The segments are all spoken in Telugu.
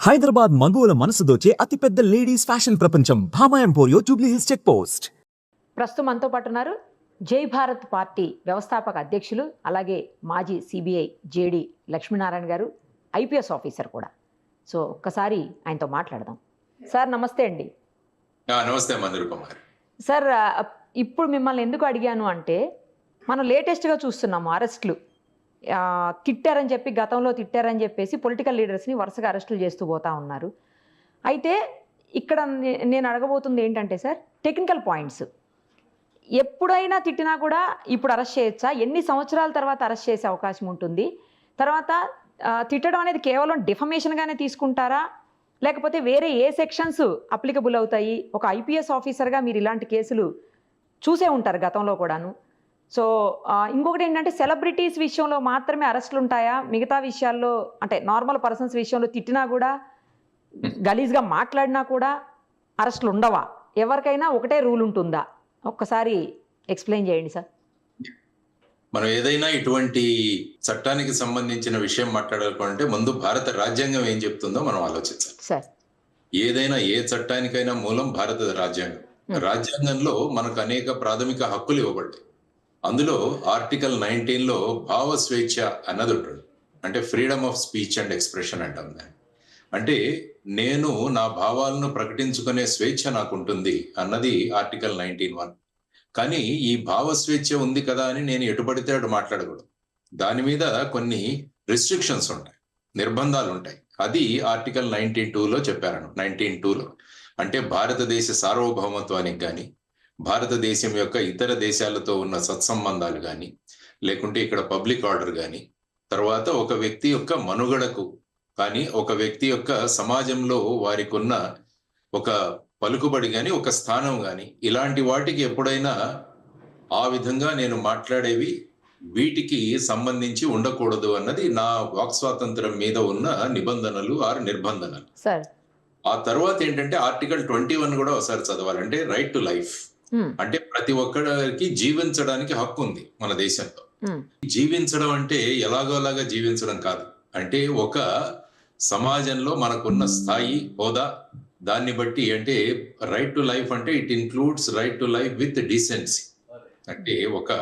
హైదరాబాద్ మగువల మనసు దోచే అతిపెద్ద లేడీస్ ఫ్యాషన్ ప్రపంచం Bhama Emporio Jubilee Hills check post. ప్రస్తుతం మనతో పాటు ఉన్నారు జై భారత్ పార్టీ వ్యవస్థాపక అధ్యక్షులు, అలాగే మాజీ సిబిఐ జేడి లక్ష్మీనారాయణ గారు, ఐపీఎస్ ఆఫీసర్ కూడా. సో ఒక్కసారి ఆయనతో మాట్లాడదాం. సార్ నమస్తే అండి. నమస్తే మందిర్ కుమార్. సార్ ఇప్పుడు మిమ్మల్ని ఎందుకు అడిగాను అంటే, మనం లేటెస్ట్గా చూస్తున్నాము అరెస్టులు. తిట్టారని చెప్పి, గతంలో తిట్టారని చెప్పేసి పొలిటికల్ లీడర్స్ని వరుసగా అరెస్టులు చేస్తూ పోతా ఉన్నారు. అయితే ఇక్కడ నేను అడగబోతుంది ఏంటంటే సార్, టెక్నికల్ పాయింట్స్. ఎప్పుడైనా తిట్టినా కూడా ఇప్పుడు అరెస్ట్ చేయొచ్చా? ఎన్ని సంవత్సరాల తర్వాత అరెస్ట్ చేసే అవకాశం ఉంటుంది? తర్వాత తిట్టడం అనేది కేవలం డిఫమేషన్గానే తీసుకుంటారా, లేకపోతే వేరే ఏ సెక్షన్స్ అప్లికబుల్ అవుతాయి? ఒక ఐపీఎస్ ఆఫీసర్గా మీరు ఇలాంటి కేసులు చూసే ఉంటారు గతంలో కూడాను. సో ఇంకొకటి ఏంటంటే, సెలబ్రిటీస్ విషయంలో మాత్రమే అరెస్టులు ఉంటాయా? మిగతా విషయాల్లో, అంటే నార్మల్ పర్సన్స్ విషయంలో తిట్టినా కూడా, గలీజ్గా మాట్లాడినా కూడా అరెస్టులు ఉండవా? ఎవరికైనా ఒకటే రూల్ ఉంటుందా? ఒక్కసారి ఎక్స్ప్లెయిన్ చేయండి సార్. మనం ఏదైనా ఇటువంటి చట్టానికి సంబంధించిన విషయం మాట్లాడాలంటే ముందు భారత రాజ్యాంగం ఏం చెప్తుందో మనం ఆలోచించాలి సార్. ఏదైనా ఏ చట్టానికైనా మూలం భారత రాజ్యాంగం. రాజ్యాంగంలో మనకు అనేక ప్రాథమిక హక్కులు ఇవ్వబడ్డాయి. అందులో ఆర్టికల్ 19లో భావ స్వేచ్ఛ అన్నది ఉంటుంది. అంటే freedom of speech and expression అంటాం దాన్ని. అంటే నేను నా భావాలను ప్రకటించుకునే స్వేచ్ఛ నాకు ఉంటుంది అన్నది ఆర్టికల్ 19(1). కానీ ఈ భావ స్వేచ్ఛ ఉంది కదా అని నేను ఎటుపడితే అటు మాట్లాడకూడదు. దాని మీద కొన్ని రిస్ట్రిక్షన్స్ ఉంటాయి, నిర్బంధాలు ఉంటాయి. అది ఆర్టికల్ 19(2)లో చెప్పారు. 19(2)లో అంటే భారతదేశ సార్వభౌమత్వానికి కానీ, భారతదేశం యొక్క ఇతర దేశాలతో ఉన్న సత్సంబంధాలు కానీ, లేకుంటే ఇక్కడ పబ్లిక్ ఆర్డర్ కానీ, తర్వాత ఒక వ్యక్తి యొక్క మనుగడకు కానీ, ఒక వ్యక్తి యొక్క సమాజంలో వారికి ఉన్న ఒక పలుకుబడి కానీ, ఒక స్థానం కానీ, ఇలాంటి వాటికి ఎప్పుడైనా ఆ విధంగా నేను మాట్లాడేవి వీటికి సంబంధించి ఉండకూడదు అన్నది నా వాక్ స్వాతంత్రం మీద ఉన్న నిబంధనలు ఆరు నిర్బంధనలు. ఆ తర్వాత ఏంటంటే ఆర్టికల్ 21 కూడా ఒకసారి చదవాలంటే రైట్ టు లైఫ్. అంటే ప్రతి ఒక్కరికి జీవించడానికి హక్కు ఉంది మన దేశంలో. జీవించడం అంటే ఎలాగోలాగా జీవించడం కాదు. అంటే ఒక సమాజంలో మనకున్న స్థాయి, హోదా, దాన్ని బట్టి అంటే రైట్ టు లైఫ్ అంటే it includes right to life with decency. అంటే ఒక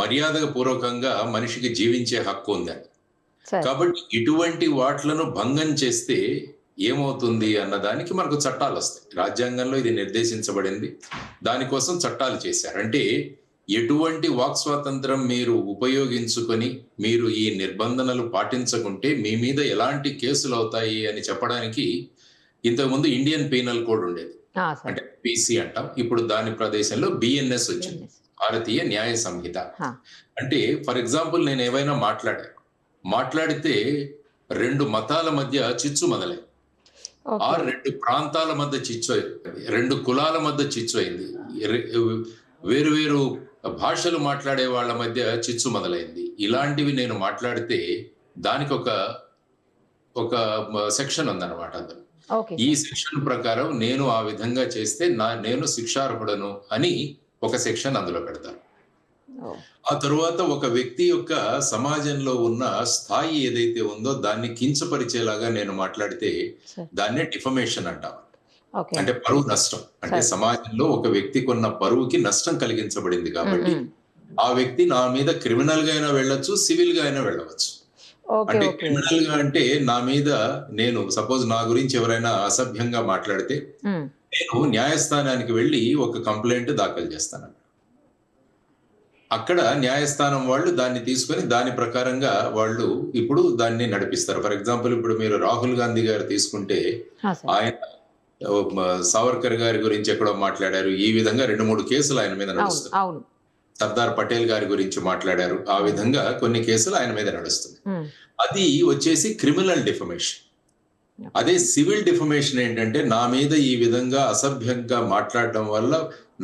మర్యాద పూర్వకంగా మనిషికి జీవించే హక్కు ఉంది. కాబట్టి ఇటువంటి వాట్లను భంగం చేస్తే ఏమవుతుంది అన్నదానికి మనకు చట్టాలు వస్తాయి. రాజ్యాంగంలో ఇది నిర్దేశించబడింది, దానికోసం చట్టాలు చేశారు. అంటే ఎటువంటి వాక్ స్వాతంత్రం మీరు ఉపయోగించుకొని మీరు ఈ నిబంధనలు పాటించకుంటే మీ మీద ఎలాంటి కేసులు అవుతాయి అని చెప్పడానికి ఇంతకుముందు ఇండియన్ పీనల్ కోడ్ ఉండేది, అంటే పీసీ అంటాం. ఇప్పుడు దాని ప్రదేశంలో బిఎన్ఎస్ వచ్చింది, భారతీయ న్యాయ సంహిత. అంటే ఫర్ ఎగ్జాంపుల్ నేను ఏవైనా మాట్లాడితే 2 మతాల మధ్య చిచ్చు మొదలైంది, 2 ప్రాంతాల మధ్య చిచ్చు అయింది, 2 కులాల మధ్య చిచ్చు అయింది, వేరు భాషలు మాట్లాడే వాళ్ళ మధ్య చిచ్చు మొదలైంది. ఇలాంటివి నేను మాట్లాడితే దానికి ఒక సెక్షన్ ఉందన్నమాట. అందులో ఈ సెక్షన్ ప్రకారం నేను ఆ విధంగా చేస్తే నేను శిక్షార్హుడను అని ఒక సెక్షన్ అందులో పెడతారు. ఆ తరువాత ఒక వ్యక్తి యొక్క సమాజంలో ఉన్న స్థాయి ఏదైతే ఉందో దాన్ని కించపరిచేలాగా నేను మాట్లాడితే దాన్నే డిఫమేషన్ అంటాం. అంటే పరువు నష్టం. అంటే సమాజంలో ఒక వ్యక్తికి ఉన్న పరువుకి నష్టం కలిగించబడింది కాబట్టి ఆ వ్యక్తి నా మీద క్రిమినల్ గా అయినా వెళ్ళొచ్చు, సివిల్ గా అయినా వెళ్ళవచ్చు. అంటే క్రిమినల్ గా అంటే నా మీద, నేను సపోజ్ నా గురించి ఎవరైనా అసభ్యంగా మాట్లాడితే నేను న్యాయస్థానానికి వెళ్ళి ఒక కంప్లైంట్ దాఖలు చేస్తాను. అక్కడ న్యాయస్థానం వాళ్ళు దాన్ని తీసుకొని దాని ప్రకారంగా వాళ్ళు ఇప్పుడు దాన్ని నడిపిస్తారు. ఫర్ ఎగ్జాంపుల్ ఇప్పుడు మీరు రాహుల్ గాంధీ గారు తీసుకుంటే, ఆయన సావర్కర్ గారి గురించి ఎక్కడో మాట్లాడారు, ఈ విధంగా 2-3 కేసులు ఆయన మీద నడుస్తున్నాయి. సర్దార్ పటేల్ గారి గురించి మాట్లాడారు, ఆ విధంగా కొన్ని కేసులు ఆయన మీద నడుస్తున్నాయి. అది వచ్చేసి క్రిమినల్ డిఫమేషన్. అదే సివిల్ డిఫమేషన్ ఏంటంటే నా మీద ఈ విధంగా అసభ్యంగా మాట్లాడడం వల్ల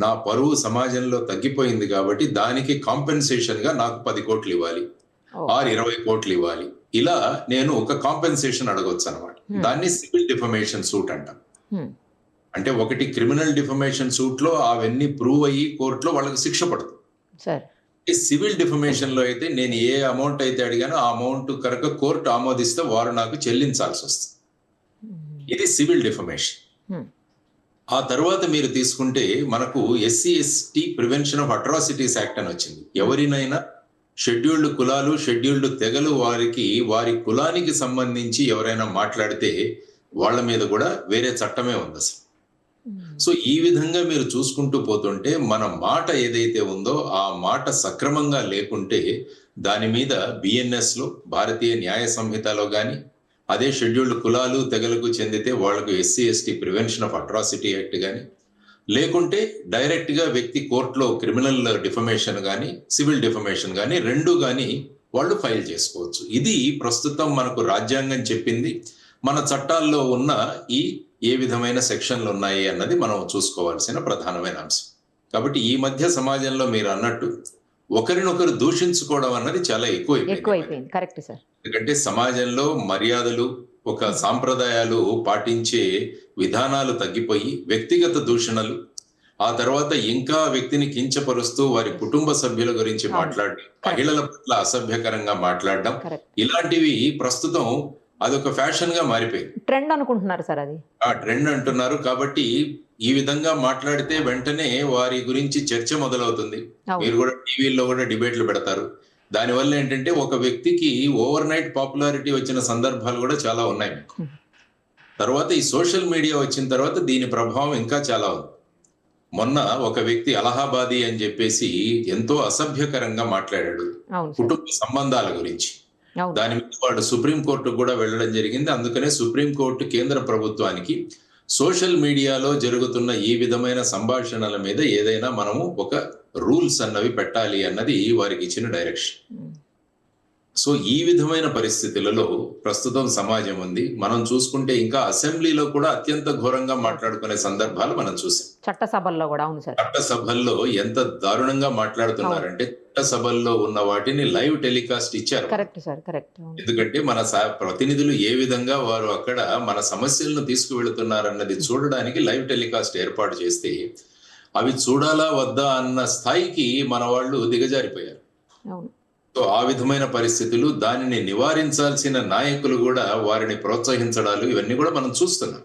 నా పరువు సమాజంలో తగ్గిపోయింది కాబట్టి దానికి కాంపెన్సేషన్ గా నాకు 10 కోట్లు ఇవ్వాలి, 20 కోట్లు ఇవ్వాలి, ఇలా నేను ఒక కాంపెన్సేషన్ అడగొచ్చు అనమాట. దాన్ని సివిల్ డిఫమేషన్ సూట్ అంటాం. అంటే ఒకటి క్రిమినల్ డిఫమేషన్ సూట్ లో అవన్నీ ప్రూవ్ అయ్యి కోర్టులో వాళ్ళకి శిక్ష పడుతుంది. సివిల్ డిఫమేషన్ లో అయితే నేను ఏ అమౌంట్ అయితే అడిగానో ఆ అమౌంట్ కనుక కోర్టు ఆమోదిస్తే వారు నాకు చెల్లించాల్సి వస్తుంది. ఇది సివిల్ డిఫమేషన్. Hmm. ఆ తర్వాత మీరు తీసుకుంటే మనకు SC/ST prevention of atrocities act అని వచ్చింది. ఎవరినైనా షెడ్యూల్డ్ కులాలు, షెడ్యూల్డ్ తెగలు వారికి వారి కులానికి సంబంధించి ఎవరైనా మాట్లాడితే వాళ్ళ మీద కూడా వేరే చట్టమే ఉంది అసలు. సో ఈ విధంగా మీరు చూసుకుంటూ పోతుంటే మన మాట ఏదైతే ఉందో ఆ మాట సక్రమంగా లేకుంటే దాని మీద BNS లో, భారతీయ న్యాయ సంహితలో కానీ, అదే షెడ్యూల్డ్ కులాలు తెగలకు చెందితే వాళ్లకు SC/ST prevention of atrocity act కానీ, లేకుంటే డైరెక్ట్ గా వ్యక్తి కోర్టులో క్రిమినల్ డిఫమేషన్ కానీ, సివిల్ డిఫమేషన్ కానీ రెండు కానీ వాళ్ళు ఫైల్ చేసుకోవచ్చు. ఇది ప్రస్తుతం మనకు రాజ్యాంగం చెప్పింది. మన చట్టాల్లో ఉన్న ఏ విధమైన సెక్షన్లు ఉన్నాయి అన్నది మనం చూసుకోవాల్సిన ప్రధానమైన అంశం. కాబట్టి ఈ మధ్య సమాజంలో మీరు అన్నట్టు ఒకరినొకరు దూషించుకోవడం అన్నది చాలా ఎక్కువైపోయింది. Correct sir. ఎందుకంటే సమాజంలో మర్యాదలు, ఒక సాంప్రదాయాలు పాటించే విధానాలు తగ్గిపోయి వ్యక్తిగత దూషణలు, ఆ తర్వాత ఇంకా వ్యక్తిని కించపరుస్తూ వారి కుటుంబ సభ్యుల గురించి మాట్లాడడం, మహిళల పట్ల అసభ్యకరంగా మాట్లాడడం, ఇలాంటివి ప్రస్తుతం అదొక ఫ్యాషన్ గా మారిపోయింది. ట్రెండ్ అనుకుంటున్నారు సార్, అది ఆ ట్రెండ్ అంటున్నారు. కాబట్టి ఈ విధంగా మాట్లాడితే వెంటనే వారి గురించి చర్చ మొదలవుతుంది. మీరు కూడా టీవీల్లో కూడా డిబేట్లు పెడతారు. దానివల్ల ఏంటంటే ఒక వ్యక్తికి ఓవర్ నైట్ పాపులారిటీ వచ్చిన సందర్భాలు కూడా చాలా ఉన్నాయి మీకు. తర్వాత ఈ సోషల్ మీడియా వచ్చిన తర్వాత దీని ప్రభావం ఇంకా చాలా ఉంది. మొన్న ఒక వ్యక్తి అలహాబాదీ అని చెప్పేసి ఎంతో అసభ్యకరంగా మాట్లాడాడు కుటుంబ సంబంధాల గురించి. దాని మీద వాడు సుప్రీంకోర్టు కూడా వెళ్ళడం జరిగింది. అందుకనే సుప్రీంకోర్టు కేంద్ర ప్రభుత్వానికి సోషల్ మీడియాలో జరుగుతున్న ఈ విధమైన సంభాషణల మీద ఏదైనా మనము ఒక రూల్స్ అన్నవి పెట్టాలి అన్నది వారికి ఇచ్చిన డైరెక్షన్. సో ఈ విధమైన పరిస్థితులలో ప్రస్తుతం సమాజం ఉంది. మనం చూసుకుంటే ఇంకా అసెంబ్లీలో కూడా అత్యంత ఘోరంగా మాట్లాడుకునే సందర్భాలు మనం చూసాం. చట్టసభల్లో కూడా. అవును సార్. చట్టసభల్లో ఎంత దారుణంగా మాట్లాడుతున్నారంటే చట్టసభల్లో ఉన్న వాటిని లైవ్ టెలికాస్ట్ ఇచ్చారు. Correct sir, correct. ఎందుకంటే మన ప్రతినిధులు ఏ విధంగా వారు అక్కడ మన సమస్యలను తీసుకువెళుతున్నారన్నది చూడడానికి లైవ్ టెలికాస్ట్ ఏర్పాటు చేస్తే అవి చూడాలా వద్దా అన్న స్థాయికి మన వాళ్ళు దిగజారిపోయారు. సో ఆ విధమైన పరిస్థితులు, దానిని నివారించాల్సిన నాయకులు కూడా వారిని ప్రోత్సహించడాలు, ఇవన్నీ కూడా మనం చూస్తున్నాం.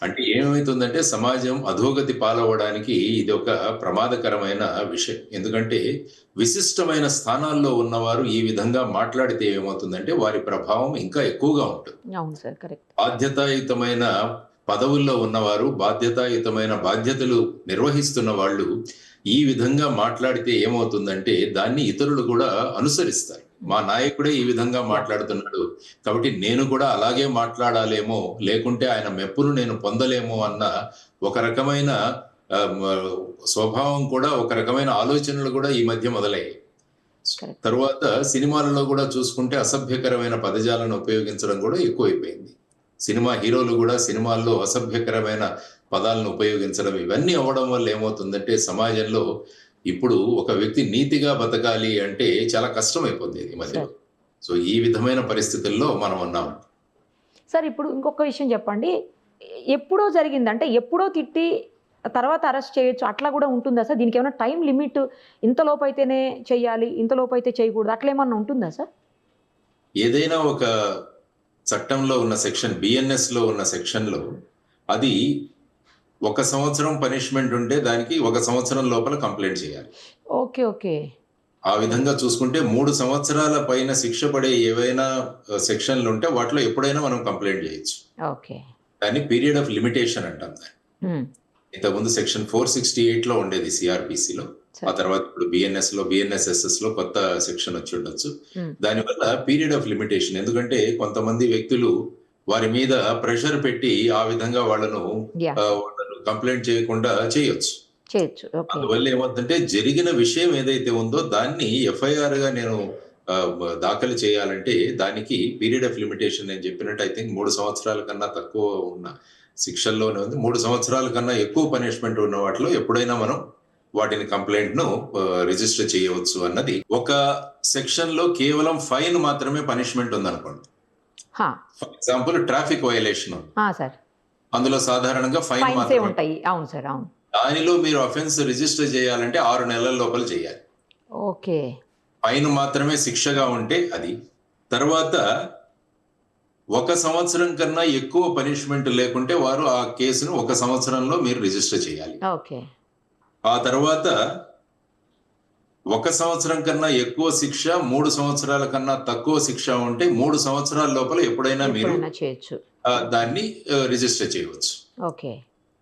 అంటే ఏమవుతుందంటే సమాజం అధోగతి పాలవడానికి ఇది ఒక ప్రమాదకరమైన విషయం. ఎందుకంటే విశిష్టమైన స్థానాల్లో ఉన్నవారు ఈ విధంగా మాట్లాడితే ఏమవుతుందంటే వారి ప్రభావం ఇంకా ఎక్కువగా ఉంటుంది. బాధ్యతాయుతమైన పదవుల్లో ఉన్నవారు, బాధ్యతాయుతమైన బాధ్యతలు నిర్వహిస్తున్న వాళ్ళు ఈ విధంగా మాట్లాడితే ఏమవుతుందంటే దాన్ని ఇతరులు కూడా అనుసరిస్తారు. మా నాయకుడే ఈ విధంగా మాట్లాడుతున్నాడు కాబట్టి నేను కూడా అలాగే మాట్లాడాలేమో, లేకుంటే ఆయన మెప్పును నేను పొందలేమో అన్న ఒక రకమైన స్వభావం కూడా, ఒక రకమైన ఆలోచనలు కూడా ఈ మధ్య మొదలయ్యాయి. తరువాత సినిమాలలో కూడా చూసుకుంటే అసభ్యకరమైన పదజాలను ఉపయోగించడం కూడా ఎక్కువైపోయింది. సినిమా హీరోలు కూడా సినిమాల్లో అసభ్యకరమైన పదాలను ఉపయోగించడం, ఇవన్నీ అవ్వడం వల్ల ఏమవుతుందంటే సమాజంలో ఇప్పుడు ఒక వ్యక్తి నీతిగా బతకాలి అంటే చాలా కష్టం అయిపోతుంది ఈ మధ్య. సో ఈ విధమైన పరిస్థితుల్లో మనం ఉన్నాం సార్. ఇప్పుడు ఇంకొక విషయం చెప్పండి, ఎప్పుడో జరిగిందంటే ఎప్పుడో తిట్టి తర్వాత అరెస్ట్ చేయొచ్చు, అట్లా కూడా ఉంటుందా సార్? దీనికి ఏమైనా టైం లిమిట్, ఇంతలోపు అయితేనే చెయ్యాలి, ఇంతలోపు అయితే చేయకూడదు, అట్లా ఏమన్నా ఉంటుందా సార్? ఏదైనా ఒక చట్టంలో ఉన్న సెక్షన్, BNS లో ఉన్న సెక్షన్లో అది 1 సంవత్సరం పనిష్మెంట్ ఉంటే దానికి 1 సంవత్సరం లోపల కంప్లైంట్ చేయాలి. Okay, okay. ఆ విధంగా చూసుకుంటే 3 సంవత్సరాల పైన శిక్ష పడే ఏవైనా సెక్షన్లు ఉంటే వాటిలో ఎప్పుడైనా మనం కంప్లైంట్ చేయొచ్చు. ఓకే. దాన్ని పీరియడ్ ఆఫ్ లిమిటేషన్ అంటాం దాన్ని. ఇంతకుముందు సెక్షన్ 468 లో ఉండేది CRPCలో. ఆ తర్వాత ఇప్పుడు BNSS లో కొత్త సెక్షన్ వచ్చి ఉండొచ్చు. దానివల్ల పీరియడ్ ఆఫ్ లిమిటేషన్, ఎందుకంటే కొంతమంది వ్యక్తులు వారి మీద ప్రెషర్ పెట్టి ఆ విధంగా వాళ్ళను కంప్లైంట్ చేయకుండా చేయొచ్చు. అందువల్ల ఏమవుతుందంటే జరిగిన విషయం ఏదైతే ఉందో దాన్ని FIR గా నేను దాఖలు చేయాలంటే దానికి పీరియడ్ ఆఫ్ లిమిటేషన్ నేను చెప్పినట్టు ఐ థింక్ 3 సంవత్సరాల కన్నా తక్కువ ఉన్న శిక్షల్లోనే ఉంది. 3 సంవత్సరాల కన్నా ఎక్కువ పనిష్మెంట్ ఉన్న వాటిలో ఎప్పుడైనా మనం వాటిని కంప్లైంట్ ను రిజిస్టర్ చేయవచ్చు అన్నది. ఒక సెక్షన్ లో కేవలం ఫైన్ మాత్రమే పనిష్మెంట్ ఉందనుకోండి. ఫర్ ఎగ్జాంపుల్ ట్రాఫిక్ వైలేషన్, అందులో సాధారణంగా ఫైన్ మాత్రమే ఉంటాయి. అవును సార్, అవును. దానిలో మీరు అఫెన్స్ రిజిస్టర్ చేయాలంటే 6 నెలల లోపల చేయాలి. ఓకే. ఫైన్ మాత్రమే శిక్షగా ఉంటే అది. తర్వాత 1 సంవత్సరం కన్నా ఎక్కువ పనిష్మెంట్ లేకుంటే వారు ఆ కేసును 1 సంవత్సరంలో మీరు రిజిస్టర్ చేయాలి. ఓకే. ఆ తర్వాత 1 సంవత్సరం కన్నా ఎక్కువ శిక్ష, 3 సంవత్సరాల కన్నా తక్కువ శిక్ష ఉంటే 3 సంవత్సరాల లోపల ఎప్పుడైనా మీరు చేయొచ్చు. దాన్ని రిజిస్టర్ చేయవచ్చు. ఓకే.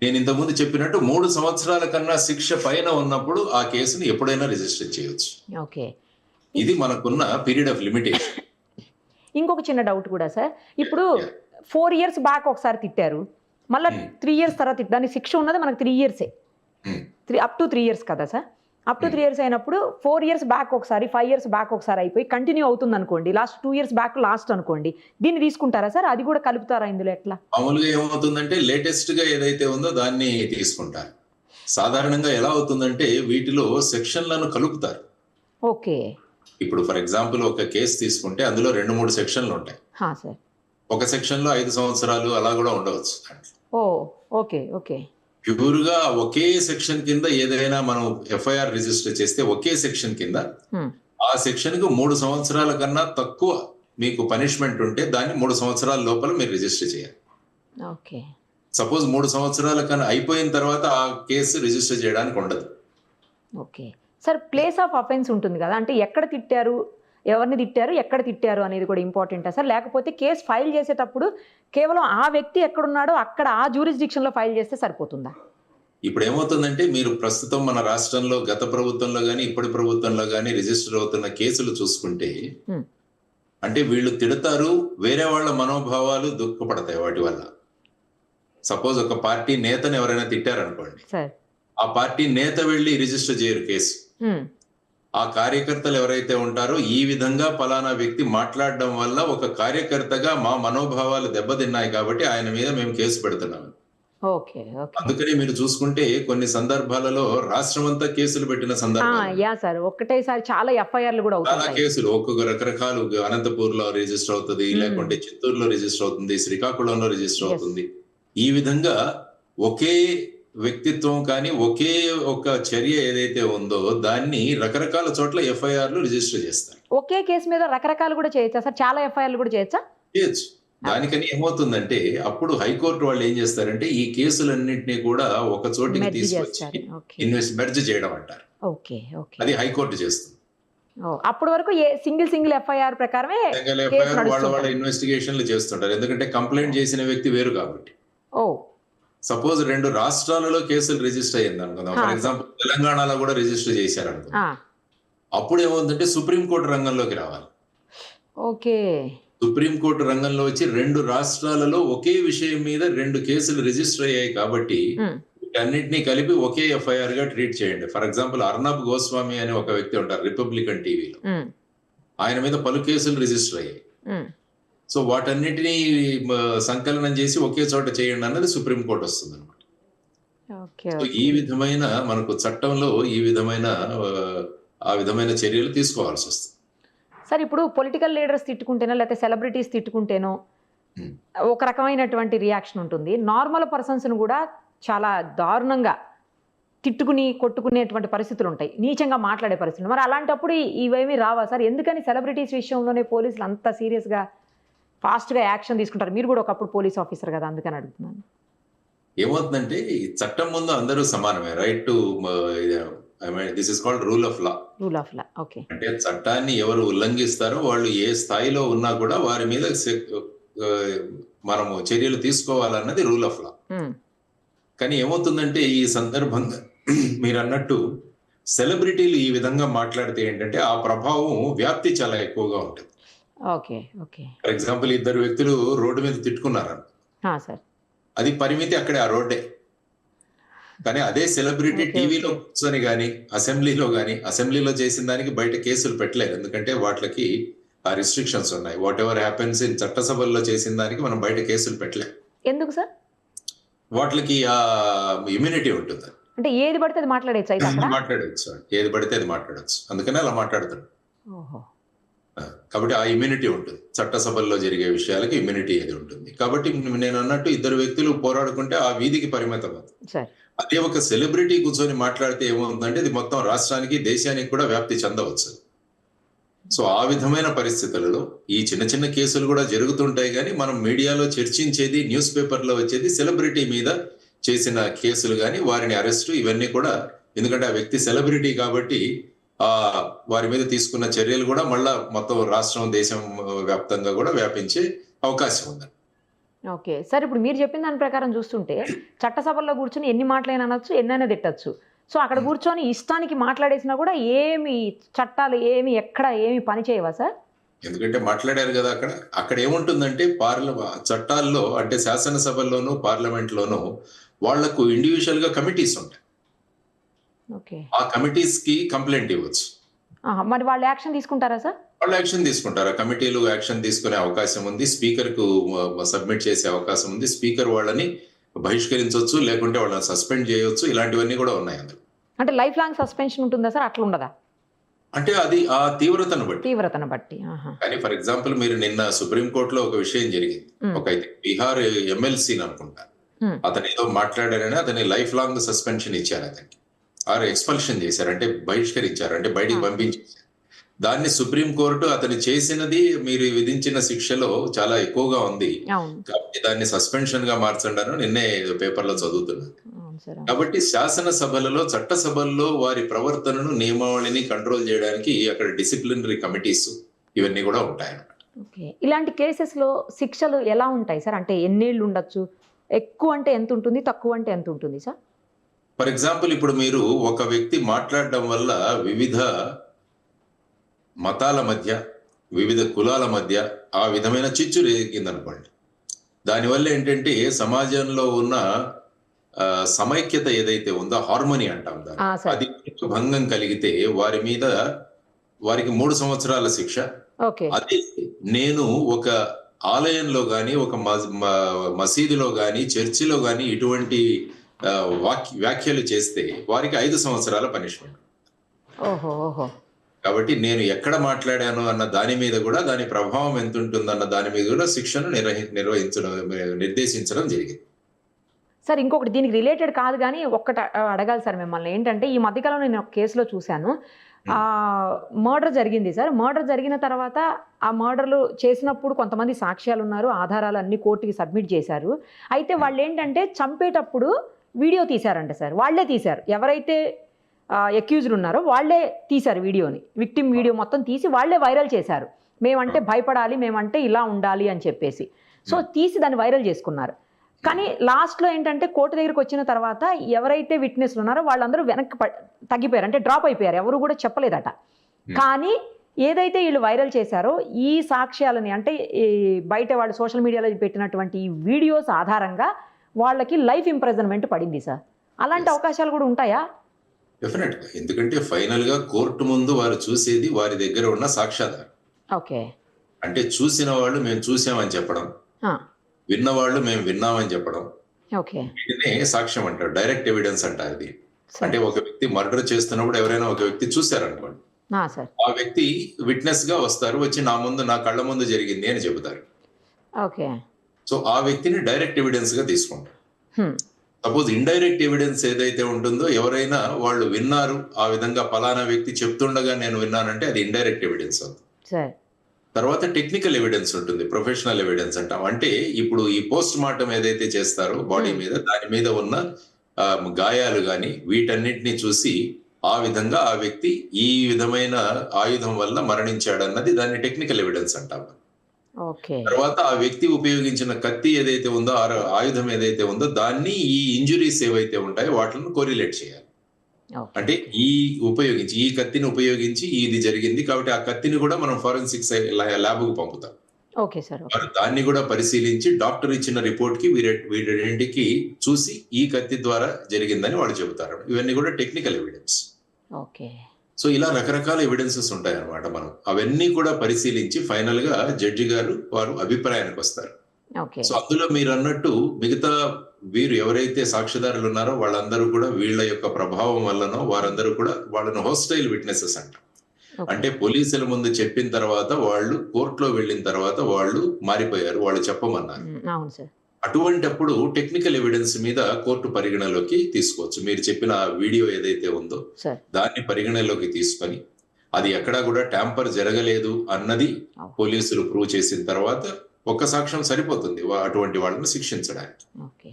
నేను ఇంతకుముందు చెప్పినట్టు 3 సంవత్సరాల కన్నా శిక్ష పైన ఉన్నప్పుడు ఆ కేసుని ఎప్పుడైనా రిజిస్టర్ చేయవచ్చు. ఓకే. ఇది మనకున్న పీరియడ్ ఆఫ్ లిమిటేషన్. ఇంకొక చిన్న డౌట్ కూడా సార్, ఇప్పుడు 4 ఇయర్స్ బ్యాక్ ఒకసారి తిట్టారు, మళ్ళీ 3 ఇయర్స్ తర్వాత దానికి శిక్ష ఉన్నది మనకు 3 ఇయర్సే, అప్ టు 3 ఇయర్స్ కదా సార్? అప్ టు 3 ఇయర్స్ అయినప్పుడు 4 ఇయర్స్ బ్యాక్ ఒకసారి, 5 ఇయర్స్ బ్యాక్ ఒకసారి అయిపోయి కంటిన్యూ అవుతుంది అనుకోండి, లాస్ట్ 2 ఇయర్స్ బ్యాక్ లాస్ట్ అనుకోండి, దీన్ని తీసుకుంటారా సార్? అది కూడా కలుపుతారా ఇందులో? ఎట్లా మామూలుగా ఏమవుతుందంటే లేటెస్ట్ గా ఏదైతే ఉందో దాన్ని తీసుకుంటారు. సాధారణంగా ఎలా అవుతుందంటే వీటిలో సెక్షన్లను కలుపుతారు. ఓకే. ఇప్పుడు ఫర్ ఎగ్జాంపుల్ ఒక కేసు తీసుకుంటే అందులో 2-3 సెక్షన్లు ఉంటాయి. సార్. ఒక సెక్షన్ లో 5 సంవత్సరాలు అలా కూడా ఉండవచ్చు. ఓ ఓకే. ఓకే. ప్యూర్ గా ఒకే సెక్షన్ కింద ఏదైనా మనం ఎఫ్ఐఆర్ రిజిస్టర్ చేస్తే ఒకే సెక్షన్ కింద ఆ సెక్షన్ కు 3 సంవత్సరాల కన్నా తక్కువ మీకు పనిష్మెంట్ ఉంటే దాన్ని 3 సంవత్సరాల లోపల మీరు రిజిస్టర్ చేయాలి. ఓకే. సపోజ్ 3 సంవత్సరాల కన్నా అయిపోయిన తర్వాత ఆ కేసు రిజిస్టర్ చేయడానికి ఉండదు. Okay sir, place of offence ఉంటుంది కదా, అంటే ఎక్కడ తిట్టారు, ఎవరిని తిట్టారు, ఎక్కడ తిట్టారు అనేది కూడా ఇంపార్టెంటా సార్? లేకపోతే కేసు ఫైల్ చేసేటప్పుడు కేవలం ఆ వ్యక్తి ఎక్కడున్నాడో అక్కడ ఆ జ్యూరిస్డిక్షన్ లో ఫైల్ చేస్తే సరిపోతుందా? ఇప్పుడు ఏమవుతుందంటే మీరు ప్రస్తుతం మన రాష్ట్రంలో గత ప్రభుత్వంలో గానీ ఇప్పటి ప్రభుత్వంలో గానీ రిజిస్టర్ అవుతున్న కేసులు చూసుకుంటే అంటే వీళ్ళు తిడతారు, వేరే వాళ్ళ మనోభావాలు దుఃఖపడతాయి వాటి వల్ల. సపోజ్ ఒక పార్టీ నేతను ఎవరైనా తిట్టారనుకోండి, ఆ పార్టీ నేత వెళ్ళి రిజిస్టర్ చేయరు కేసు. ఆ కార్యకర్తలు ఎవరైతే ఉంటారో ఈ విధంగా పలానా వ్యక్తి మాట్లాడడం వల్ల ఒక కార్యకర్తగా మా మనోభావాలు దెబ్బతిన్నాయి కాబట్టి ఆయన మీద మేము కేసు పెడుతున్నాము. అందుకని మీరు చూసుకుంటే కొన్ని సందర్భాలలో రాష్ట్రం అంతా కేసులు పెట్టిన సందర్భాలు ఒక్కటేసారి చాలా ఎఫ్ఐఆర్లు కూడా చాలా కేసులు ఒక్కొక్క రకరకాలు. అనంతపూర్ లో రిజిస్టర్ అవుతుంది, లేకుంటే చిత్తూరులో రిజిస్టర్ అవుతుంది, శ్రీకాకుళంలో రిజిస్టర్ అవుతుంది. ఈ విధంగా ఒకే వ్యక్తిత్వం కానీ ఒకే ఒక చర్య ఏదైతే ఉందో దాన్ని రకరకాల చోట్ల ఎఫ్ఐఆర్లు రిజిస్టర్ చేస్తారు. ఒకే కేసు మీద రకరకాలు కూడా చేయొచ్చా సార్? చాలా ఎఫ్ఐఆర్లు కూడా చేయొచ్చా? చేయొచ్చు. దానికని ఏమవుతుందంటే అప్పుడు హైకోర్టు వాళ్ళు ఏం చేస్తారంటే ఈ కేసులన్నింటినీ కూడా ఒక చోటికి తీసుకొచ్చి మెర్జ్ చేయడం అంటారు. అది హైకోర్టు చేస్తుంది. అప్పటి వరకు సింగిల్ ఎఫ్ఐఆర్ ప్రకారమే వాళ్ళ ఇన్వెస్టిగేషన్లు చేస్తుంటారు, ఎందుకంటే కంప్లైంట్ చేసిన వ్యక్తి వేరు కాబట్టి. సపోజ్ 2 రాష్ట్రాలలో కేసులు రిజిస్టర్ అయ్యింది అనుకుందాం, ఫర్ ఎగ్జాంపుల్ తెలంగాణలో కూడా రిజిస్టర్ చేశారు అనుకుందాం. అప్పుడు ఏమవుతుందంటే సుప్రీంకోర్టు రంగంలోకి రావాలి. ఓకే. సుప్రీంకోర్టు రంగంలో వచ్చి 2 రాష్ట్రాలలో ఒకే విషయం మీద 2 కేసులు రిజిస్టర్ అయ్యాయి కాబట్టి వీటన్నిటినీ కలిపి ఒకే ఎఫ్ఐఆర్ గా ట్రీట్ చేయండి. ఫర్ ఎగ్జాంపుల్ అర్నబ్ గోస్వామి అనే ఒక వ్యక్తి ఉంటారు రిపబ్లికన్ టీవీలో, ఆయన మీద పలు కేసులు రిజిస్టర్ అయ్యాయి. సో వాటన్నిటినీ సంకలనం చేసి ఒకే చోట చేయండి అన్నది సుప్రీంకోర్టు వస్తుంది అనమాట. సో ఈ విధమైన మనకు చట్టంలో ఈ విధమైన ఆ విధమైన చర్యలు తీసుకోవాల్సి వస్తుంది. సార్, ఇప్పుడు పొలిటికల్ లీడర్స్ తిట్టుకుంటేనో లేకపోతే సెలబ్రిటీస్ తిట్టుకుంటేనో ఒక రకమైనటువంటి రియాక్షన్ ఉంటుంది. నార్మల్ పర్సన్స్ కూడా చాలా దారుణంగా తిట్టుకుని కొట్టుకునేటువంటి పరిస్థితులు ఉంటాయి, నీచంగా మాట్లాడే పరిస్థితులు. మరి అలాంటప్పుడు ఇవేమీ రావా సార్? ఎందుకని సెలబ్రిటీస్ విషయంలోనే పోలీసులు అంత సీరియస్గా ఫాస్ట్గా యాక్షన్ తీసుకుంటారు? మీరు కూడా ఒకప్పుడు పోలీస్ ఆఫీసర్ కదా, అందుకని అడుగుతున్నాను. ఏమవుతుందంటే ఈ చట్టం ముందు అందరూ సమానమే. Right to this is called rule of law. Okay. అంటే చట్టాన్ని ఎవరు ఉల్లంఘిస్తారో వాళ్ళు ఏ స్థాయిలో ఉన్నా కూడా వారి మీద మనము చర్యలు తీసుకోవాలన్నది రూల్ ఆఫ్ లా. కానీ ఏమవుతుందంటే ఈ సందర్భంగా మీరు అన్నట్టు సెలబ్రిటీలు ఈ విధంగా మాట్లాడితే ఏంటంటే ఆ ప్రభావం వ్యాప్తి చాలా ఎక్కువగా ఉంటుంది. ఫర్ ఎగ్జాంపుల్ 2 వ్యక్తులు రోడ్డు మీద తిట్టుకున్నారు, అది పరిమితి అక్కడే ఆ రోడ్డే. కానీ అదే సెలబ్రిటీ టీవీలో కూర్చొని కానీ అసెంబ్లీలో చేసిన దానికి బయట కేసులు పెట్టలేదు, ఎందుకంటే వాటికి ఆ రిస్ట్రిక్షన్స్ ఉన్నాయి. వాట్ ఎవర్ హ్యాపెన్స్ ఇన్ చట్టసభల్లో చేసిన దానికి మనం బయట కేసులు పెట్టలేము. ఎందుకు సార్? వాటికి ఆ ఇమ్యూనిటీ ఉంటుంది. అంటే ఏది పడితే అది మాట్లాడవచ్చు, ఏది పడితే అది మాట్లాడవచ్చు, అందుకనే అలా మాట్లాడుతాడు. కాబట్టి ఆ ఇమ్యూనిటీ ఉంటుంది, చట్టసభల్లో జరిగే విషయాలకి ఇమ్యూనిటీ అది ఉంటుంది. కాబట్టి నేను అన్నట్టు 2 వ్యక్తులు పోరాడుకుంటే ఆ వీధికి పరిమితం అవుతుంది. అదే ఒక సెలబ్రిటీ కూర్చొని మాట్లాడితే ఏమవుతుందంటే ఇది మొత్తం రాష్ట్రానికి దేశానికి కూడా వ్యాప్తి చెందవచ్చు. సో ఆ విధమైన పరిస్థితులలో ఈ చిన్న చిన్న కేసులు కూడా జరుగుతుంటాయి, కానీ మనం మీడియాలో చర్చించేది, న్యూస్ పేపర్లో వచ్చేది సెలబ్రిటీ మీద చేసిన కేసులు కానీ వారిని అరెస్టు ఇవన్నీ కూడా. ఎందుకంటే ఆ వ్యక్తి సెలబ్రిటీ కాబట్టి వారి మీద తీసుకున్న చర్యలు కూడా మళ్ళా మొత్తం రాష్ట్రం, దేశం వ్యాప్తంగా కూడా వ్యాపించే అవకాశం ఉంది. ఓకే సార్, ఇప్పుడు మీరు చెప్పిన దాని ప్రకారం చూస్తుంటే చట్టసభల్లో కూర్చొని ఎన్ని మాటలైనా అనొచ్చు, ఎన్నైనా తిట్టచ్చు. సో అక్కడ కూర్చొని ఇష్టానికి మాట్లాడేసినా కూడా ఏమి చట్టాలు ఎక్కడ ఏమి పని చేయవా సార్? ఎందుకంటే మాట్లాడారు కదా. అక్కడ ఏముంటుందంటే చట్టాల్లో అంటే శాసనసభల్లోనూ పార్లమెంట్లోనూ వాళ్లకు ఇండివిజువల్ గా కమిటీస్ ఉంటాయి. ఆ కమిటీస్ కి కంప్లైంట్ ఇవ్వచ్చు. మరి వాళ్ళు యాక్షన్ తీసుకుంటారా సార్? వాళ్ళు యాక్షన్ తీసుకుంటారు. కమిటీలు యాక్షన్ తీసుకునే అవకాశం ఉంది, స్పీకర్ కు సబ్మిట్ చేసే అవకాశం ఉంది, స్పీకర్ వాళ్ళని బహిష్కరించవచ్చు, లేకుంటే వాళ్ళని సస్పెండ్ చేయవచ్చు. ఇలాంటివన్నీ కూడా ఉన్నాయి అందులో. అంటే లైఫ్ లాంగ్ సస్పెన్షన్ ఉంటుందా సార్? అట్లా ఉండదా? అంటే అది ఆ తీవ్రతను బట్టి. కానీ ఫర్ ఎగ్జాంపుల్ మీరు నిన్న సుప్రీంకోర్టులో ఒక విషయం జరిగింది. ఒక బీహార్ ఎమ్మెల్సీని అనుకుంటా, అతను ఏదో మాట్లాడారని అతని లైఫ్ లాంగ్ సస్పెన్షన్ ఇచ్చారు అతనికి, ఆరు ఎక్స్పల్షన్ చేశారు, అంటే బహిష్కరించారు, అంటే బయటికి పంపించేశారు. దాన్ని సుప్రీంకోర్టు అతను చేసినది మీరు విధించిన శిక్షలో చాలా ఎక్కువగా ఉంది కాబట్టి దాన్ని సస్పెన్షన్ గా మార్చండి అని నిన్నే పేపర్లో చదువుతున్నాను. కాబట్టి శాసనసభలలో, చట్టసభల్లో వారి ప్రవర్తనను, నియమావళిని కంట్రోల్ చేయడానికి అక్కడ డిసిప్లినరీ కమిటీస్ ఇవన్నీ కూడా ఉంటాయన్నమాట. ఇలాంటి కేసెస్ లో శిక్షలు ఎలా ఉంటాయి సార్? అంటే ఎన్నేళ్ళు ఉండొచ్చు? ఎక్కువ అంటే ఎంత ఉంటుంది, తక్కువ అంటే ఎంత ఉంటుంది సార్? ఫర్ ఎగ్జాంపుల్ ఇప్పుడు మీరు ఒక వ్యక్తి మాట్లాడడం వల్ల వివిధ మతాల మధ్య, వివిధ కులాల మధ్య ఆ విధమైన చిచ్చు రేగిందనుకోండి, దానివల్ల ఏంటంటే సమాజంలో ఉన్న సమైక్యత ఏదైతే ఉందో, హార్మోనీ అంటాం దాన్ని, అది భంగం కలిగితే వారికి 3 సంవత్సరాల శిక్ష. అదే నేను ఒక ఆలయంలో గాని, ఒక మసీదులో గాని, చర్చిలో గాని ఇటువంటి వ్యాఖ్యలు చేస్తే వారికి 5 సంవత్సరాల పనిష్మెంట్. కాబట్టి నేను ఎక్కడ మాట్లాడాను అన్న దాని మీద కూడా, దాని ప్రభావం ఎంత ఉంటుందన్న దాని మీద కూడా శిక్షను నిర్దేశించడం జరిగింది. సార్ ఇంకొకటి దీనికి రిలేటెడ్ కాదు కానీ ఒక్కటి అడగాలి సార్ మిమ్మల్ని. ఏంటంటే ఈ మధ్యకాలంలో నేను ఒక కేసులో చూశాను, మర్డర్ జరిగింది సార్. మర్డర్ జరిగిన తర్వాత ఆ మర్డర్లు చేసినప్పుడు కొంతమంది సాక్ష్యాలు ఉన్నారు, ఆధారాలు అన్ని కోర్టుకి సబ్మిట్ చేశారు. అయితే వాళ్ళు ఏంటంటే చంపేటప్పుడు వీడియో తీశారంట సార్. వాళ్లే తీశారు, ఎవరైతే అక్యూజ్డ్ ఉన్నారో వాళ్లే తీశారు వీడియోని, విక్టిమ్ వీడియో మొత్తం తీసి వాళ్లే వైరల్ చేశారు. మేమంటే భయపడాలి, మేమంటే ఇలా ఉండాలి అని చెప్పేసి. సో తీసి దాన్ని వైరల్ చేసుకున్నారు. కానీ లాస్ట్లో ఏంటంటే కోర్టు దగ్గరికి వచ్చిన తర్వాత ఎవరైతే విట్నెస్లు ఉన్నారో వాళ్ళందరూ వెనక్కి తగ్గిపోయారు, అంటే డ్రాప్ అయిపోయారు, ఎవరు కూడా చెప్పలేదట. కానీ ఏదైతే వీళ్ళు వైరల్ చేశారో ఈ సాక్ష్యాలని, అంటే బయట వాళ్ళు సోషల్ మీడియాలో పెట్టినటువంటి ఈ వీడియోస్ ఆధారంగా వాళ్ళకి లైఫ్ ఇంప్రిజన్మెంట్ పడింది సార్. అలాంటి అవకాశాలు కూడా ఉంటాయా? డెఫినెట్ గా. ఎందుకంటే ఫైనల్ గా కోర్టు ముందు వారు చూసేది వారి దగ్గర ఉన్న సాక్ష్యాధారం. అంటే చూసిన వాళ్ళు మేము చూసామని చెప్పడం, విన్నవాళ్ళు మేము విన్నామని చెప్పడం, వీటినే సాక్ష్యం అంటారు, డైరెక్ట్ ఎవిడెన్స్ అంటారు ఇది. అంటే ఒక వ్యక్తి మర్డర్ చేస్తున్నప్పుడు ఎవరైనా ఒక వ్యక్తి చూశారనుకోండి, ఆ వ్యక్తి విట్నెస్ గా వస్తారు, వచ్చి నా కళ్ళ ముందు జరిగింది అని చెబుతారు. సో ఆ వ్యక్తిని డైరెక్ట్ ఎవిడెన్స్ గా తీసుకుంటారు. సపోజ్ ఇండైరెక్ట్ ఎవిడెన్స్ ఏదైతే ఉంటుందో, ఎవరైనా వాళ్ళు విన్నారు, ఆ విధంగా పలానా వ్యక్తి చెప్తుండగా నేను విన్నానంటే అది ఇండైరెక్ట్ ఎవిడెన్స్ అవుతుంది. తర్వాత టెక్నికల్ ఎవిడెన్స్ ఉంటుంది, ప్రొఫెషనల్ ఎవిడెన్స్ అంటాం. అంటే ఇప్పుడు ఈ పోస్ట్ మార్టం ఏదైతే చేస్తారో బాడీ మీద, దాని మీద ఉన్న గాయాలు గాని వీటన్నిటిని చూసి ఆ విధంగా ఆ వ్యక్తి ఈ విధమైన ఆయుధం వల్ల మరణించాడన్నది దాన్ని టెక్నికల్ ఎవిడెన్స్ అంటాం. తర్వాత ఆ వ్యక్తి ఉపయోగించిన కత్తి ఏదైతే ఉందో, ఆయుధం ఏదైతే ఉందో, దాన్ని ఈ ఇంజురీస్ ఏవైతే ఉంటాయో వాటిని కోరిలేట్ చేయాలి. అంటే ఈ కత్తిని ఉపయోగించి ఇది జరిగింది కాబట్టి ఆ కత్తిని కూడా మనం ఫోరెన్సిక్స్ ల్యాబ్కు పంపుతాం. దాన్ని కూడా పరిశీలించి డాక్టర్ ఇచ్చిన రిపోర్ట్ కి వీటికి చూసి ఈ కత్తి ద్వారా జరిగిందని వాళ్ళు చెబుతారు. ఇవన్నీ కూడా టెక్నికల్ ఎవిడెన్స్. సో ఇలా రకరకాల ఎవిడెన్సెస్ ఉంటాయి అన్నమాట. మనం అవన్నీ కూడా పరిశీలించి ఫైనల్ గా జడ్జి గారు వారు అభిప్రాయానికి వస్తారు. సో అందులో మీరు అన్నట్టు మిగతా వీరు ఎవరైతే సాక్ష్యదారులు ఉన్నారో వాళ్ళందరూ కూడా వీళ్ళ యొక్క ప్రభావం వల్లనో వారందరూ కూడా వాళ్ళను హోస్టైల్ విట్నెసెస్ అంటారు. అంటే పోలీసుల ముందు చెప్పిన తర్వాత వాళ్ళు కోర్టులో వెళ్ళిన తర్వాత వాళ్ళు మారిపోయారు, వాళ్ళు చెప్పమన్నారు. అటువంటప్పుడు టెక్నికల్ ఎవిడెన్స్ మీద కోర్టు పరిగణలోకి తీసుకోవచ్చు. మీరు చెప్పిన వీడియో ఏదైతే ఉందో దాన్ని పరిగణలోకి తీసుకొని అది ఎక్కడా కూడా ట్యాంపర్ జరగలేదు అన్నది పోలీసులు ప్రూవ్ చేసిన తర్వాత ఒక్క సాక్ష్యం సరిపోతుంది అటువంటి వాళ్ళని శిక్షించడానికి. ఓకే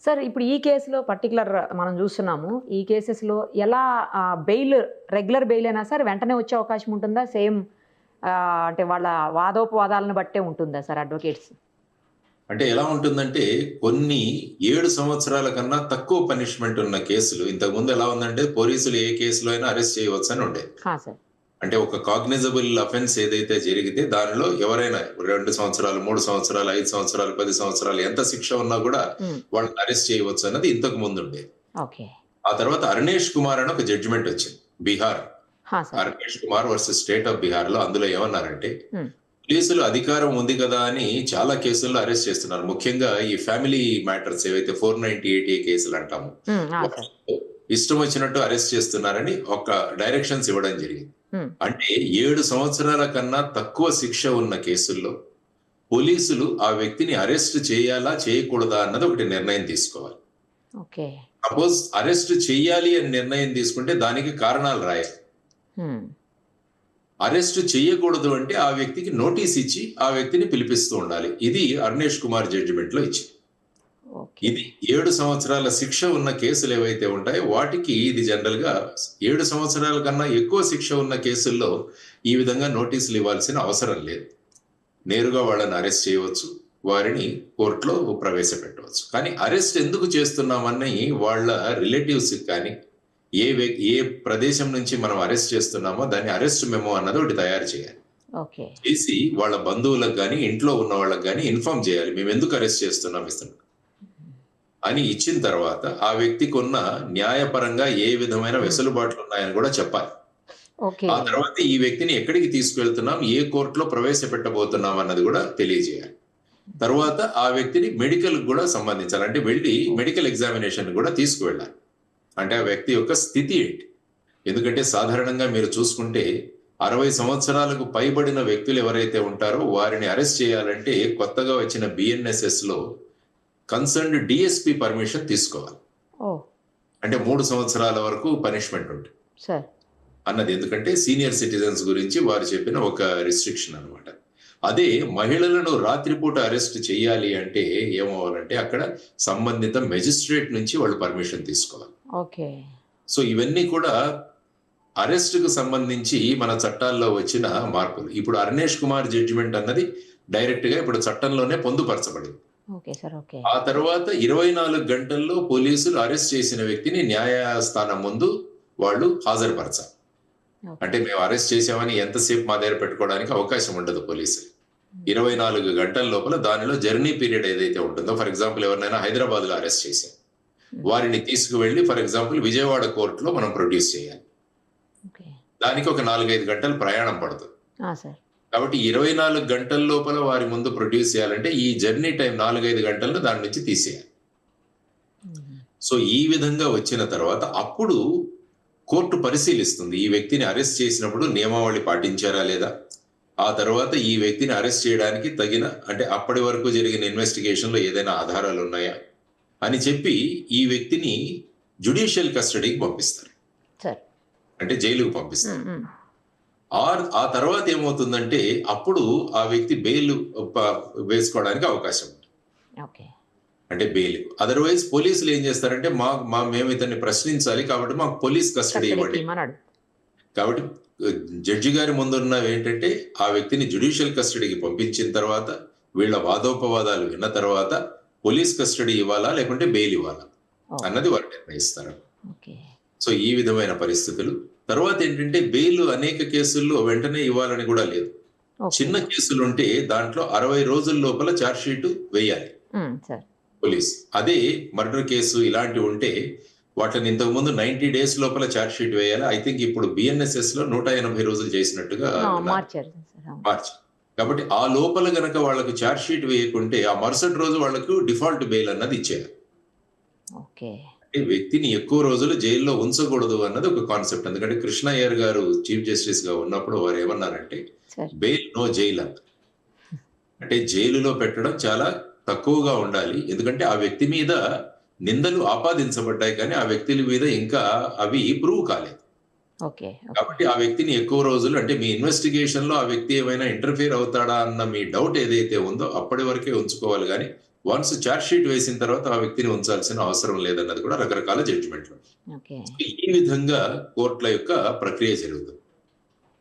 సార్, ఇప్పుడు ఈ కేసులో పర్టికులర్ మనం చూస్తున్నాము, ఈ కేసెస్లో ఎలా బెయిల్, రెగ్యులర్ బెయిల్ అయినా సార్ వెంటనే వచ్చే అవకాశం ఉంటుందా? సేమ్ అంటే వాళ్ళ వాదోపవాదాలను బట్టే ఉంటుందా సార్ అడ్వకేట్స్? అంటే ఎలా ఉంటుందంటే కొన్ని 7 సంవత్సరాల కన్నా తక్కువ పనిష్మెంట్ ఉన్న కేసులు, ఇంతకుముందు ఎలా ఉందంటే పోలీసులు ఏ కేసులో అయినా అరెస్ట్ చేయవచ్చు అని ఉండేది. సార్, అంటే ఒక కాగ్నిజబుల్ అఫెన్స్ ఏదైతే జరిగితే దానిలో ఎవరైనా 2 సంవత్సరాలు, 3 సంవత్సరాలు, 5 సంవత్సరాలు, 10 సంవత్సరాలు ఎంత శిక్ష ఉన్నా కూడా వాళ్ళని అరెస్ట్ చేయవచ్చు అన్నది ఇంతకు ముందు ఉండేది. ఆ తర్వాత అరుణేష్ కుమార్ అని ఒక జడ్జిమెంట్ వచ్చింది Bihar. Arunesh Kumar versus state of Bihar లో అందులో ఏమన్నారంటే పోలీసులు అధికారం ఉంది కదా అని చాలా కేసుల్లో అరెస్ట్ చేస్తున్నారు. ముఖ్యంగా ఈ ఫ్యామిలీ మ్యాటర్స్ ఏవైతే 498A కేసులు అంటాము, ఇష్టం వచ్చినట్టు అరెస్ట్ చేస్తున్నారని ఒక డైరెక్షన్స్ ఇవ్వడం జరిగింది. అంటే 7 సంవత్సరాల కన్నా తక్కువ శిక్ష ఉన్న కేసుల్లో పోలీసులు ఆ వ్యక్తిని అరెస్ట్ చేయాలా చేయకూడదా అన్నది ఒకటి నిర్ణయం తీసుకోవాలి. సపోజ్ అరెస్ట్ చేయాలి అని నిర్ణయం తీసుకుంటే దానికి కారణాలు రాయాలి. అరెస్ట్ చేయకూడదు అంటే ఆ వ్యక్తికి నోటీస్ ఇచ్చి ఆ వ్యక్తిని పిలిపిస్తూ ఉండాలి. ఇది అరుణేష్ కుమార్ జడ్జిమెంట్ లో ఇచ్చింది. ఇది 7 సంవత్సరాల శిక్ష ఉన్న కేసులు ఏవైతే ఉంటాయో వాటికి ఇది జనరల్ గా 7 సంవత్సరాల కన్నా ఎక్కువ శిక్ష ఉన్న కేసుల్లో ఈ విధంగా నోటీసులు ఇవ్వాల్సిన అవసరం లేదు. నేరుగా వాళ్ళని అరెస్ట్ చేయవచ్చు, వారిని కోర్టులో ప్రవేశపెట్టవచ్చు. కానీ అరెస్ట్ ఎందుకు చేస్తున్నామని వాళ్ళ రిలేటివ్స్ కానీ ఏ ప్రదేశం నుంచి మనం అరెస్ట్ చేస్తున్నామో దాన్ని అరెస్ట్ మెమో అన్నది ఒకటి తయారు చేయాలి. చేసి వాళ్ళ బంధువులకు కానీ ఇంట్లో ఉన్న వాళ్ళకి కానీ ఇన్ఫార్మ్ చేయాలి, మేము ఎందుకు అరెస్ట్ చేస్తున్నాం అని ఇచ్చిన తర్వాత ఆ వ్యక్తికి ఉన్న న్యాయపరంగా ఏ విధమైన వెసులుబాట్లు ఉన్నాయని కూడా చెప్పాలి. ఆ తర్వాత ఈ వ్యక్తిని ఎక్కడికి తీసుకువెళ్తున్నాం, ఏ కోర్టులో ప్రవేశపెట్టబోతున్నాం అన్నది కూడా తెలియజేయాలి. తర్వాత ఆ వ్యక్తిని మెడికల్ కూడా సంబంధించాలి, అంటే వెళ్ళి మెడికల్ ఎగ్జామినేషన్ కూడా తీసుకువెళ్ళాలి. అంటే ఆ వ్యక్తి యొక్క స్థితి ఏంటి. ఎందుకంటే సాధారణంగా మీరు చూసుకుంటే 60 సంవత్సరాలకు పైబడిన వ్యక్తులు ఎవరైతే ఉంటారో వారిని అరెస్ట్ చేయాలంటే కొత్తగా వచ్చిన BNSS లో కన్సర్న్డ్ డిఎస్పీ పర్మిషన్ తీసుకోవాలి. అంటే 3 సంవత్సరాల వరకు పనిష్మెంట్ ఉంటుంది అన్నది. ఎందుకంటే సీనియర్ సిటిజన్స్ గురించి వారు చెప్పిన ఒక రిస్ట్రిక్షన్ అన్నమాట. అదే మహిళలను రాత్రిపూట అరెస్ట్ చేయాలి అంటే ఏమవ్వాలంటే అక్కడ సంబంధిత మెజిస్ట్రేట్ నుంచి వాళ్ళు పర్మిషన్ తీసుకోవాలి. సో ఇవన్నీ కూడా అరెస్ట్ కు సంబంధించి మన చట్టాల్లో వచ్చిన మార్పులు. ఇప్పుడు అరుణేష్ కుమార్ జడ్జిమెంట్ అన్నది డైరెక్ట్ గా ఇప్పుడు చట్టంలోనే పొందుపరచబడింది. ఆ తర్వాత 24 గంటల్లో పోలీసులు అరెస్ట్ చేసిన వ్యక్తిని న్యాయస్థానం ముందు వాళ్ళు హాజరుపరచాలి. అంటే మేము అరెస్ట్ చేసామని ఎంతసేపు మా దగ్గర పెట్టుకోవడానికి అవకాశం ఉండదు పోలీసులు. 24 గంటల లోపల దానిలో జర్నీ పీరియడ్ ఏదైతే ఉంటుందో, ఫర్ ఎగ్జాంపుల్ ఎవరినైనా హైదరాబాద్ లో అరెస్ట్ చేశారు, వారిని తీసుకువెళ్ళి ఫర్ ఎగ్జాంపుల్ విజయవాడ కోర్టులో మనం ప్రొడ్యూస్ చేయాలి. దానికి ఒక 4-5 గంటలు ప్రయాణం పడుతుంది. కాబట్టి 24 గంటల లోపల వారి ముందు ప్రొడ్యూస్ చేయాలంటే ఈ జర్నీ టైం 4-5 గంటల్లో దాని నుంచి తీసేయాలి. సో ఈ విధంగా వచ్చిన తర్వాత అప్పుడు కోర్టు పరిశీలిస్తుంది ఈ వ్యక్తిని అరెస్ట్ చేసినప్పుడు నియమావళి పాటించారా లేదా, ఆ తర్వాత ఈ వ్యక్తిని అరెస్ట్ చేయడానికి తగిన, అంటే అప్పటి వరకు జరిగిన ఇన్వెస్టిగేషన్ లో ఏదైనా ఆధారాలు ఉన్నాయా అని చెప్పి ఈ వ్యక్తిని జ్యుడిషియల్ కస్టడీకి పంపిస్తారు, అంటే జైలుకు పంపిస్తారు. ఆ తర్వాత ఏమవుతుందంటే అప్పుడు ఆ వ్యక్తి బెయిల్ వేసుకోవడానికి అవకాశం ఉంటుంది, అంటే బెయిల్. అదర్వైజ్ పోలీసులు ఏం చేస్తారంటే మేము ఇతన్ని ప్రశ్నించాలి కాబట్టి మాకు పోలీస్ కస్టడీ ఇవ్వండి. కాబట్టి జడ్జి గారి ముందున్నవి ఏంటంటే ఆ వ్యక్తిని జ్యుడిషియల్ కస్టడీకి పంపించిన తర్వాత వీళ్ళ వాదోపవాదాలు విన్న తర్వాత పోలీస్ కస్టడీ ఇవ్వాలా లేకుంటే బెయిల్ ఇవ్వాలా అన్నది వారు నిర్ణయిస్తారు. సో ఈ విధమైన పరిస్థితులు. తర్వాత ఏంటంటే బెయిల్ అనేక కేసుల్లో వెంటనే ఇవ్వాలని కూడా లేదు. చిన్న కేసులు ఉంటే దాంట్లో 60 రోజుల లోపల ఛార్జ్ షీట్ వేయాలి పోలీస్. అదే మర్డర్ కేసు ఇలాంటివి ఉంటే వాటిని ఇంతకు ముందు 90 days లోపల ఛార్జ్ షీట్ వేయాలి. ఐ థింక్ ఇప్పుడు BNSS లో 180 రోజులు చేసినట్టుగా మార్చారు. కాబట్టి ఆ లోపల గనక వాళ్ళకు ఛార్జ్ షీట్ వేయకుంటే ఆ మరుసటి రోజు వాళ్ళకు డిఫాల్ట్ బెయిల్ అన్నది ఇచ్చేయాలి. అంటే వ్యక్తిని ఎక్కువ రోజులు జైల్లో ఉంచకూడదు అన్నది ఒక కాన్సెప్ట్. ఎందుకంటే కృష్ణ అయ్యర్ గారు చీఫ్ జస్టిస్ గా ఉన్నప్పుడు వారు ఏమన్నారంటే బెయిల్ నో జైల్ అంట. అంటే జైలులో పెట్టడం చాలా తక్కువగా ఉండాలి, ఎందుకంటే ఆ వ్యక్తి మీద నిందలు ఆపాదించబడ్డాయి కానీ ఆ వ్యక్తుల మీద ఇంకా అవి ప్రూవ్ కాలేదు. ఓకే. కాబట్టి ఆ వ్యక్తిని ఎక్కువ రోజులు అంటే మీ ఇన్వెస్టిగేషన్ లో ఆ వ్యక్తి ఏమైనా ఇంటర్ఫియర్ అవుతాడా అన్న మీ డౌట్ ఏదైతే ఉందో అప్పటి వరకే ఉంచుకోవాలి కానీ వన్స్ చార్జ్ షీట్ వేసిన తర్వాత ఆ వ్యక్తిని ఉంచాల్సిన అవసరం లేదన్నది కూడా రకరకాల జడ్జిమెంట్లు. ఓకే. ఈ విధంగా కోర్టుల యొక్క ప్రక్రియ జరుగుతుంది.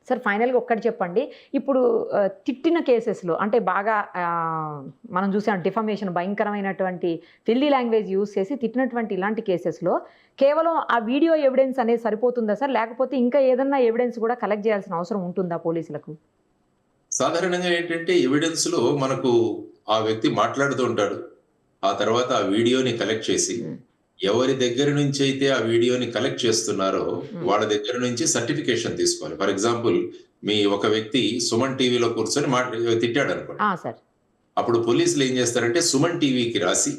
సార్ ఫైనల్‌గా ఒక్కటి చెప్పండి. ఇప్పుడు తిట్టిన కేసెస్‌లో అంటే బాగా మనం చూసాం డిఫమేషన్ భయంకరమైనటువంటి ఫిల్లీ లాంగ్వేజ్ యూజ్ చేసి తిట్టినటువంటి ఇలాంటి కేసెస్‌లో కేవలం ఆ వీడియో ఎవిడెన్స్ అనేది సరిపోతుందా సార్? లేకపోతే ఇంకా ఏదన్నా ఎవిడెన్స్ కూడా కలెక్ట్ చేయాల్సిన అవసరం ఉంటుందా పోలీసులకు? సాధారణంగా ఏంటంటే ఎవిడెన్స్ లో మనకు ఆ వ్యక్తి మాట్లాడుతూ ఉంటాడు. ఆ తర్వాత ఆ వీడియోని కలెక్ట్ చేసి హ్మ్. ఎవరి దగ్గర నుంచి అయితే ఆ వీడియోని కలెక్ట్ చేస్తున్నారో హ్మ్. వాళ్ళ దగ్గర నుంచి సర్టిఫికేషన్ తీసుకోవాలి. ఫర్ ఎగ్జాంపుల్ మీ ఒక వ్యక్తి సుమన్ టీవీలో కూర్చొని తిట్టాడు అనుకోండి. సార్. అప్పుడు పోలీసులు ఏం చేస్తారంటే సుమన్ టీవీకి రాసి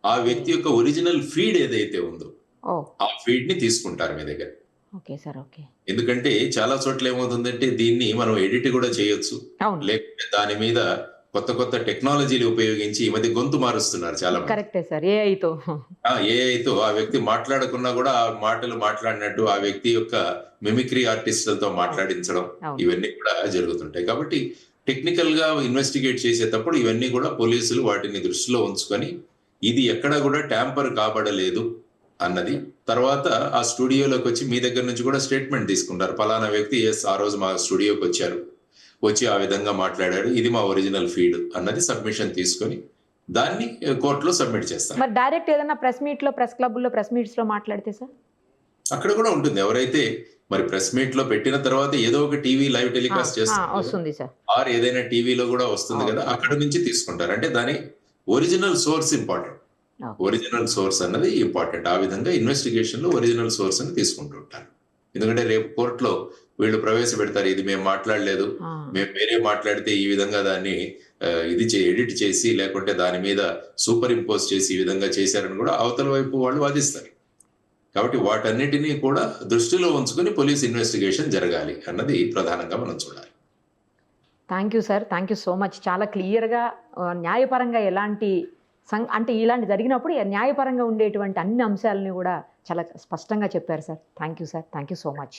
ఆ వ్యక్తి యొక్క ఒరిజినల్ ఫీడ్ ఏదైతే ఉందో ఓహ్! ఆ ఫీడ్ ని తీసుకుంటారు మీ దగ్గర. Okay sir. ఓకే. ఎందుకంటే చాలా చోట్ల ఏమవుతుందంటే దీన్ని మనం ఎడిట్ కూడా చేయొచ్చు. అవును. లేకుంటే దాని మీద కొత్త కొత్త టెక్నాలజీలు ఉపయోగించి ఈ మధ్య గొంతు మారుస్తున్నారు చాలా మంది. కరెక్టే సార్. ఏఐతో. ఏఐతో ఆ వ్యక్తి మాట్లాడకున్నా కూడా ఆ మాటలు మాట్లాడినట్టు ఆ వ్యక్తి యొక్క మిమిక్రీ ఆర్టిస్టులతో మాట్లాడించడం అవును. ఇవన్నీ కూడా జరుగుతుంటాయి. కాబట్టి టెక్నికల్ గా ఇన్వెస్టిగేట్ చేసేటప్పుడు ఇవన్నీ కూడా పోలీసులు వాటిని దృష్టిలో ఉంచుకొని ఇది ఎక్కడా కూడా ట్యాంపర్ కాబడలేదు అన్నది తర్వాత ఆ స్టూడియోలోకి వచ్చి మీ దగ్గర నుంచి కూడా స్టేట్మెంట్ తీసుకుంటారు. పలానా వ్యక్తి ఆ రోజు మా స్టూడియోకి వచ్చి ఆ విధంగా మాట్లాడాడు, ఇది మా ఒరిజినల్ ఫీడ్ అన్నది సబ్మిషన్ తీసుకొని దాన్ని కోర్టులో సబ్మిట్ చేస్తారు. మరి డైరెక్ట్ ఏదైనా ప్రెస్ మీట్‌లో, ప్రెస్ క్లబ్‌లో, ప్రెస్ మీట్స్‌లో మాట్లాడితే సార్? అక్కడ కూడా ఉంటుంది. ఎవరైతే మరి ప్రెస్ మీట్ లో పెట్టిన తర్వాత ఏదో ఒక టీవీ లైవ్ టెలికాస్ట్ చేస్తారు వస్తుంది సార్. ఆర్ ఏదైనా టీవీలో కూడా వస్తుంది కదా, అక్కడ నుంచి తీసుకుంటారు. అంటే దాని original source important. Original source అన్నది ఇంపార్టెంట్. ఆ విధంగా ఇన్వెస్టిగేషన్ లో ఒరిజినల్ సోర్స్ అని తీసుకుంటూ ఉంటారు. ఎందుకంటే రేపు కోర్టులో వీళ్ళు ప్రవేశపెడతారు, ఇది మేము మాట్లాడలేదు, మేము వేరే మాట్లాడితే ఈ విధంగా దాన్ని ఎడిట్ చేసి లేకుంటే దాని మీద సూపర్ ఇంపోజ్ చేసి ఈ విధంగా చేశారని కూడా అవతల వైపు వాళ్ళు వాదిస్తారు. కాబట్టి వాటన్నిటినీ కూడా దృష్టిలో ఉంచుకొని పోలీస్ ఇన్వెస్టిగేషన్ జరగాలి అన్నది ప్రధానంగా మనం చూడాలి. Thank you sir. Thank you so much. చాలా క్లియర్‌గా న్యాయపరంగా ఎలాంటి అంటే ఇలాంటి జరిగినప్పుడు న్యాయపరంగా ఉండేటువంటి అన్ని అంశాలని కూడా చాలా స్పష్టంగా చెప్పారు sir. Thank you sir. Thank you so much.